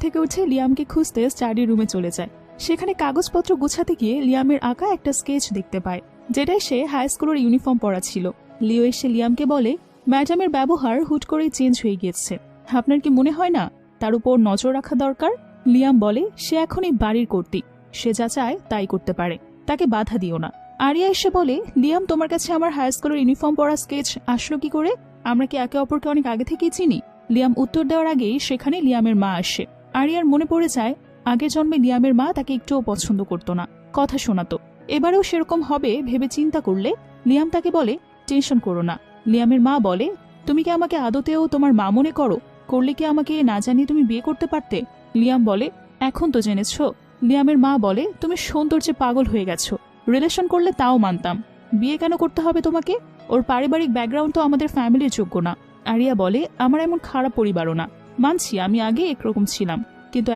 থেকে উঠে লিয়ামকে খুঁজতে স্টাডি রুমে চলে যায়। সেখানে কাগজপত্র গুছাতে গিয়ে লিয়ামের আঁকা একটা স্কেচ দেখতে পায়, যেটাই সে হাই স্কুলের ইউনিফর্ম পরা ছিল। লিও এসে লিয়ামকে বলে, ম্যাডামের ব্যবহার হুট করেই চেঞ্জ হয়ে গিয়েছে, আপনার কি মনে হয় না তার উপর নজর রাখা দরকার? লিয়াম বলে, সে এখনই বাড়ির কর্তৃক, সে যা চায় তাই করতে পারে, তাকে বাধা দিও না। আরিয়া এসে বলে, লিয়াম তোমার কাছে আমার হাই স্কুলের ইউনিফর্ম পরা স্কেচ আসলো কি করে? আমরা কি একে অপরকে অনেক আগে থেকেই চিনি? লিয়াম উত্তর দেওয়ার আগেই সেখানে লিয়ামের মা আসে। আরিয়ার মনে পড়ে যায় আগের জন্মে লিয়ামের মা তাকে একটুও পছন্দ করতো না, কথা শোনাতো। এবারেও সেরকম হবে ভেবে চিন্তা করলে লিয়াম তাকে বলে, টেনশন করো না। লিয়ামের মা বলে, তুমি কি আমাকে আদতেও তোমার মা মনে করো? করলে কি আমাকে না জানিয়ে তুমি বিয়ে করতে পারতে? লিয়াম বলে, এখন তো জেনেছ। লিয়ামের মা বলে, তুমি সৌন্দর্যে পাগল হয়ে গেছো, রিলেশন করলে তাও মানতাম, বিয়ে কেন করতে হবে তোমাকে? ওর পারিবারিক ব্যাকগ্রাউন্ড তো আমাদের ফ্যামিলির যোগ্য না। আরিয়া বলে, আমার এমন খারাপ পরিবারও না, মানছি আমি আগে একরকম ছিলাম,